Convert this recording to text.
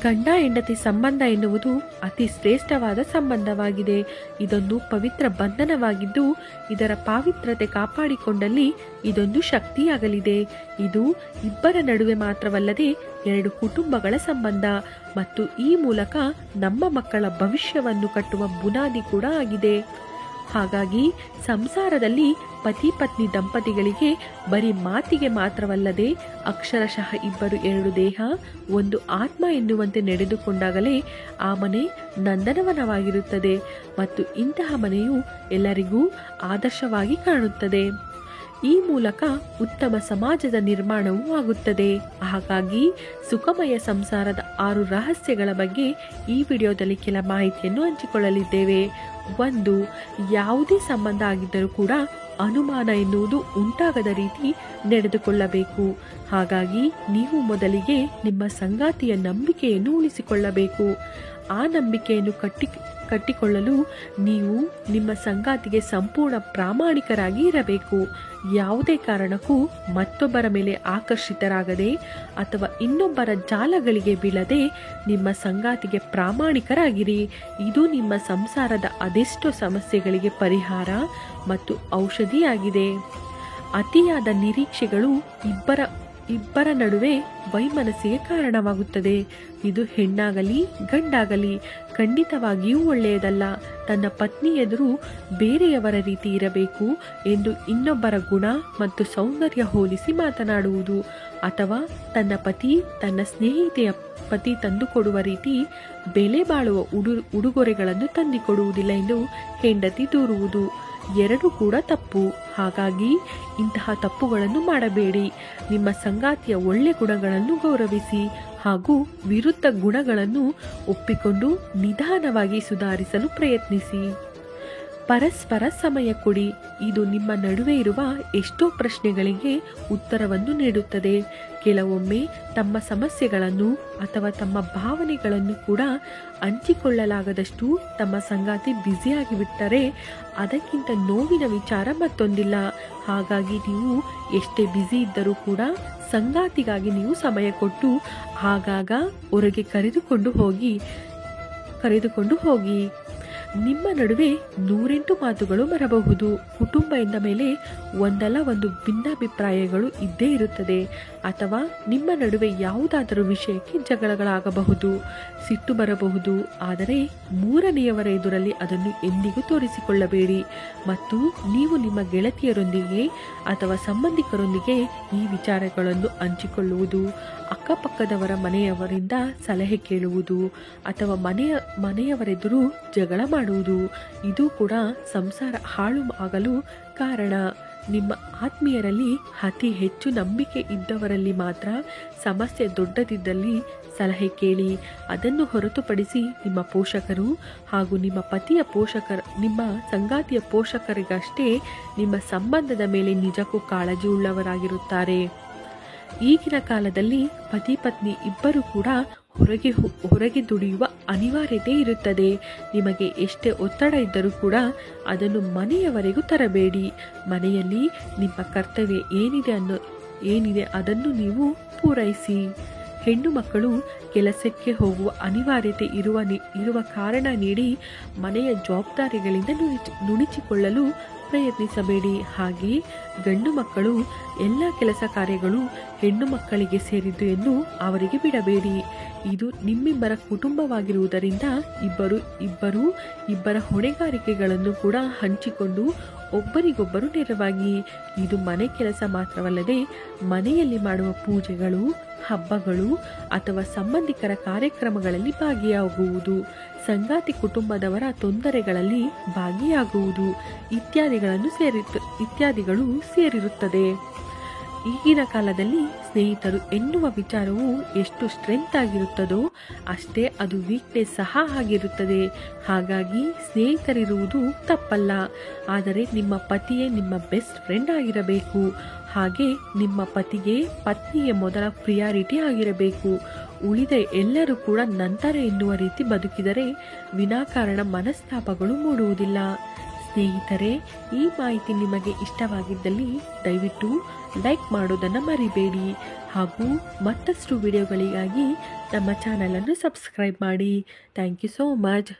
ಗಂಡ ಹೆಂಡತಿ ಸಂಬಂಧ ಎನ್ನುವುದು ಅತಿ ಶ್ರೇಷ್ಠವಾದ ಸಂಬಂಧವಾಗಿದೆ. ಇದೊಂದು ಪವಿತ್ರ ಬಂಧನವಾಗಿದ್ದು, ಇದರ ಪಾವಿತ್ರತೆ ಕಾಪಾಡಿಕೊಂಡಲ್ಲಿ ಇದೊಂದು ಶಕ್ತಿಯಾಗಲಿದೆ. ಇದು ಇಬ್ಬರ ನಡುವೆ ಮಾತ್ರವಲ್ಲದೆ ಎರಡು ಕುಟುಂಬಗಳ ಸಂಬಂಧ ಮತ್ತು ಈ ಮೂಲಕ ನಮ್ಮ ಮಕ್ಕಳ ಭವಿಷ್ಯವನ್ನು ಕಟ್ಟುವ ಬುನಾದಿ ಕೂಡ ಆಗಿದೆ. ಹಾಗಾಗಿ ಸಂಸಾರದಲ್ಲಿ ಪತಿ ಪತ್ನಿ ದಂಪತಿಗಳಿಗೆ ಬರೀ ಮಾತಿಗೆ ಮಾತ್ರವಲ್ಲದೆ ಅಕ್ಷರಶಃ ಇಬ್ಬರು ಎರಡು ದೇಹ ಒಂದು ಆತ್ಮ ಎನ್ನುವಂತೆ ನಡೆದುಕೊಂಡಾಗಲೇ ಆ ಮನೆ ನಂದನವನವಾಗಿರುತ್ತದೆ ಮತ್ತು ಇಂತಹ ಮನೆಯು ಎಲ್ಲರಿಗೂ ಆದರ್ಶವಾಗಿ ಕಾಣುತ್ತದೆ. ಈ ಮೂಲಕ ಉತ್ತಮ ಸಮಾಜದ ನಿರ್ಮಾಣವೂ ಆಗುತ್ತದೆ. ಹಾಗಾಗಿ ಸುಖಮಯ ಸಂಸಾರದ 6 ರಹಸ್ಯಗಳ ಬಗ್ಗೆ ಈ ವಿಡಿಯೋದಲ್ಲಿ ಕೆಲ ಮಾಹಿತಿಯನ್ನು ಹಂಚಿಕೊಳ್ಳಲಿದ್ದೇವೆ. 1. ಯಾವುದೇ ಸಂಬಂಧ ಆಗಿದ್ದರೂ ಕೂಡ ಅನುಮಾನ ಎನ್ನುವುದು ಉಂಟಾಗದ ರೀತಿ ನಡೆದುಕೊಳ್ಳಬೇಕು. ಹಾಗಾಗಿ ನೀವು ಮೊದಲಿಗೆ ನಿಮ್ಮ ಸಂಗಾತಿಯ ನಂಬಿಕೆಯನ್ನು ಉಳಿಸಿಕೊಳ್ಳಬೇಕು. ಆ ನಂಬಿಕೆಯನ್ನು ಕಟ್ಟಿಕೊಳ್ಳಲು ನೀವು ನಿಮ್ಮ ಸಂಗಾತಿಗೆ ಸಂಪೂರ್ಣ ಪ್ರಾಮಾಣಿಕರಾಗಿ ಇರಬೇಕು. ಯಾವುದೇ ಕಾರಣಕ್ಕೂ ಮತ್ತೊಬ್ಬರ ಮೇಲೆ ಆಕರ್ಷಿತರಾಗದೆ ಅಥವಾ ಇನ್ನೊಬ್ಬರ ಜಾಲಗಳಿಗೆ ಬೀಳದೆ ನಿಮ್ಮ ಸಂಗಾತಿಗೆ ಪ್ರಾಮಾಣಿಕರಾಗಿರಿ. ಇದು ನಿಮ್ಮ ಸಂಸಾರದ ಅದೆಷ್ಟೋ ಸಮಸ್ಯೆಗಳಿಗೆ ಪರಿಹಾರ ಮತ್ತು ಔಷಧಿಯಾಗಿದೆ. ಅತಿಯಾದ ನಿರೀಕ್ಷೆಗಳು ಇಬ್ಬರ ನಡುವೆ ವೈಮನಸ್ಸಿಗೆ ಕಾರಣವಾಗುತ್ತದೆ. ಇದು ಹೆಣ್ಣಾಗಲಿ ಗಂಡಾಗಲಿ ಖಂಡಿತವಾಗಿಯೂ ಒಳ್ಳೆಯದಲ್ಲ. ತನ್ನ ಪತ್ನಿ ಎದುರು ಬೇರೆಯವರ ರೀತಿ ಇರಬೇಕು ಎಂದು ಇನ್ನೊಬ್ಬರ ಗುಣ ಮತ್ತು ಸೌಂದರ್ಯ ಹೋಲಿಸಿ ಮಾತನಾಡುವುದು ಅಥವಾ ತನ್ನ ಪತಿ ತನ್ನ ಸ್ನೇಹಿತೆಯ ಪತಿ ತಂದುಕೊಡುವ ರೀತಿ ಬೆಲೆ ಬಾಳುವ ಉಡುಗೊರೆಗಳನ್ನು ತಂದುಕೊಡುವುದಿಲ್ಲ ಎಂದು ಹೆಂಡತಿ ದೂರುವುದು ಎರಡೂ ಕೂಡ ತಪ್ಪು. ಹಾಗಾಗಿ ಇಂತಹ ತಪ್ಪುಗಳನ್ನು ಮಾಡಬೇಡಿ. ನಿಮ್ಮ ಸಂಗಾತಿಯ ಒಳ್ಳೆ ಗುಣಗಳನ್ನು ಗೌರವಿಸಿ ಹಾಗೂ ವಿರುದ್ಧ ಗುಣಗಳನ್ನು ಒಪ್ಪಿಕೊಂಡು ನಿಧಾನವಾಗಿ ಸುಧಾರಿಸಲು ಪ್ರಯತ್ನಿಸಿ. ಪರಸ್ಪರ ಸಮಯ ಕೊಡಿ. ಇದು ನಿಮ್ಮ ನಡುವೆ ಇರುವ ಎಷ್ಟೋ ಪ್ರಶ್ನೆಗಳಿಗೆ ಉತ್ತರವನ್ನು ನೀಡುತ್ತದೆ. ಕೆಲವೊಮ್ಮೆ ತಮ್ಮ ಸಮಸ್ಯೆಗಳನ್ನು ಅಥವಾ ತಮ್ಮ ಭಾವನೆಗಳನ್ನು ಕೂಡ ಹಂಚಿಕೊಳ್ಳಲಾಗದಷ್ಟು ತಮ್ಮ ಸಂಗಾತಿ ಬ್ಯುಸಿಯಾಗಿ ಬಿಟ್ಟರೆ ಅದಕ್ಕಿಂತ ನೋವಿನ ವಿಚಾರ ಮತ್ತೊಂದಿಲ್ಲ. ಹಾಗಾಗಿ ನೀವು ಎಷ್ಟೇ ಬ್ಯುಸಿ ಇದ್ದರೂ ಕೂಡ ಸಂಗಾತಿಗಾಗಿ ನೀವು ಸಮಯ ಕೊಟ್ಟು ಆಗಾಗ ಹೊರಗೆ ಕರೆದುಕೊಂಡು ಹೋಗಿ. ನಿಮ್ಮ ನಡುವೆ 108 ಮಾತುಗಳು ಬರಬಹುದು. ಕುಟುಂಬ ಎಂದ ಮೇಲೆ ಒಂದಲ್ಲ ಒಂದು ಭಿನ್ನಾಭಿಪ್ರಾಯಗಳು ಇದ್ದೇ ಇರುತ್ತದೆ. ಅಥವಾ ನಿಮ್ಮ ನಡುವೆ ಯಾವುದಾದರೂ ವಿಷಯಕ್ಕೆ ಜಗಳಗಳಾಗಬಹುದು, ಸಿಟ್ಟು ಬರಬಹುದು. ಆದರೆ ಮೂರನೆಯವರ ಎದುರಲ್ಲಿ ಅದನ್ನು ಎಂದಿಗೂ ತೋರಿಸಿಕೊಳ್ಳಬೇಡಿ. ಮತ್ತು ನೀವು ನಿಮ್ಮ ಗೆಳತಿಯರೊಂದಿಗೆ ಅಥವಾ ಸಂಬಂಧಿಕರೊಂದಿಗೆ ಈ ವಿಚಾರಗಳನ್ನು ಹಂಚಿಕೊಳ್ಳುವುದು, ಅಕ್ಕಪಕ್ಕದವರ ಮನೆಯವರಿಂದ ಸಲಹೆ ಕೇಳುವುದು ಅಥವಾ ಮನೆಯವರೆದುರು ಜಗಳ ಮಾಡುವುದು ಇದು ಕೂಡ ಸಂಸಾರ ಹಾಳು ಆಗಲು ಕಾರಣ. ನಿಮ್ಮ ಆತ್ಮೀಯರಲ್ಲಿ ಅತಿ ಹೆಚ್ಚು ನಂಬಿಕೆ ಇದ್ದವರಲ್ಲಿ ಮಾತ್ರ ಸಮಸ್ಯೆ ದೊಡ್ಡದಿದ್ದಲ್ಲಿ ಸಲಹೆ ಕೇಳಿ. ಅದನ್ನು ಹೊರತುಪಡಿಸಿ ನಿಮ್ಮ ಪೋಷಕರು ಹಾಗೂ ನಿಮ್ಮ ಸಂಗಾತಿಯ ಪೋಷಕರಿಗಷ್ಟೇ ನಿಮ್ಮ ಸಂಬಂಧದ ಮೇಲೆ ನಿಜಕ್ಕೂ ಕಾಳಜಿ ಉಳ್ಳವರಾಗಿರುತ್ತಾರೆ. ಈಗಿನ ಕಾಲದಲ್ಲಿ ಪತಿ ಪತ್ನಿ ಇಬ್ಬರು ಕೂಡ ಹೊರಗೆ ದುಡಿಯುವ ಅನಿವಾರ್ಯತೆ ಇರುತ್ತದೆ. ನಿಮಗೆ ಎಷ್ಟೇ ಒತ್ತಡ ಇದ್ದರೂ ಕೂಡ ಅದನ್ನು ಮನೆಯವರೆಗೂ ತರಬೇಡಿ. ಮನೆಯಲ್ಲಿ ನಿಮ್ಮ ಕರ್ತವ್ಯ ಏನಿದೆ ಅದನ್ನು ನೀವು ಪೂರೈಸಿ. ಹೆಣ್ಣು ಮಕ್ಕಳು ಕೆಲಸಕ್ಕೆ ಹೋಗುವ ಅನಿವಾರ್ಯತೆ ಇರುವ ಕಾರಣ ನೀಡಿ ಮನೆಯ ಜವಾಬ್ದಾರಿಗಳಿಂದ ನುಣುಚಿಕೊಳ್ಳಲು ಪ್ರಯತ್ನಿಸಬೇಡಿ. ಹಾಗೆ ಗಂಡು ಮಕ್ಕಳು ಎಲ್ಲ ಕೆಲಸ ಕಾರ್ಯಗಳು ಹೆಣ್ಣು ಮಕ್ಕಳಿಗೆ ಸೇರಿದ್ದು ಎಂದು ಅವರಿಗೆ ಬಿಡಬೇಡಿ. ಇದು ನಿಮ್ಮಿಬ್ಬರ ಕುಟುಂಬವಾಗಿರುವುದರಿಂದ ಇಬ್ಬರ ಹೊಣೆಗಾರಿಕೆಗಳನ್ನು ಕೂಡ ಹಂಚಿಕೊಂಡು ಒಬ್ಬರಿಗೊಬ್ಬರು ನೆರವಾಗಿ. ಇದು ಮನೆ ಕೆಲಸ ಮಾತ್ರವಲ್ಲದೆ ಮನೆಯಲ್ಲಿ ಮಾಡುವ ಪೂಜೆಗಳು, ಹಬ್ಬಗಳು ಅಥವಾ ಸಂಬಂಧಿಕರ ಕಾರ್ಯಕ್ರಮಗಳಲ್ಲಿ ಭಾಗಿಯಾಗುವುದು, ಸಂಗಾತಿ ಕುಟುಂಬದವರ ತೊಂದರೆಗಳಲ್ಲಿ ಭಾಗಿಯಾಗುವುದು ಇತ್ಯಾದಿಗಳು ಸೇರಿರುತ್ತದೆ. ಈಗಿನ ಕಾಲದಲ್ಲಿ ಸ್ನೇಹಿತರು ಎನ್ನುವ ವಿಚಾರವು ಎಷ್ಟು ಸ್ಟ್ರೆಂತ್ ಆಗಿರುತ್ತದೋ ಅಷ್ಟೇ ಅದು ವೀಕ್ನೆಸ್ ಸಹ ಆಗಿರುತ್ತದೆ. ಹಾಗಾಗಿ ಸ್ನೇಹಿತರಿರುವುದು ತಪ್ಪಲ್ಲ, ಆದರೆ ನಿಮ್ಮ ಪತಿಯೇ ನಿಮ್ಮ ಬೆಸ್ಟ್ ಫ್ರೆಂಡ್ ಆಗಿರಬೇಕು. ಹಾಗೆ ನಿಮ್ಮ ಪತಿಗೆ ಪತ್ನಿಯೇ ಮೊದಲ ಪ್ರಿಯಾರಿಟಿ ಆಗಿರಬೇಕು. ಉಳಿದ ಎಲ್ಲರೂ ಕೂಡ ನಂತರ ಎನ್ನುವ ರೀತಿ ಬದುಕಿದರೆ ವಿನಾಕಾರಣ ಮನಸ್ತಾಪಗಳು ಮೂಡುವುದಿಲ್ಲ. ಸ್ನೇಹಿತರೆ, ಈ ಮಾಹಿತಿ ನಿಮಗೆ ಇಷ್ಟವಾಗಿದ್ದಲ್ಲಿ ದಯವಿಟ್ಟು ಲೈಕ್ ಮಾಡೋದನ್ನು ಮರಿಬೇಡಿ ಹಾಗೂ ಮತ್ತಷ್ಟು ವಿಡಿಯೋಗಳಿಗಾಗಿ ನಮ್ಮ ಚಾನಲನ್ನು ಸಬ್ಸ್ಕ್ರೈಬ್ ಮಾಡಿ. Thank you so much.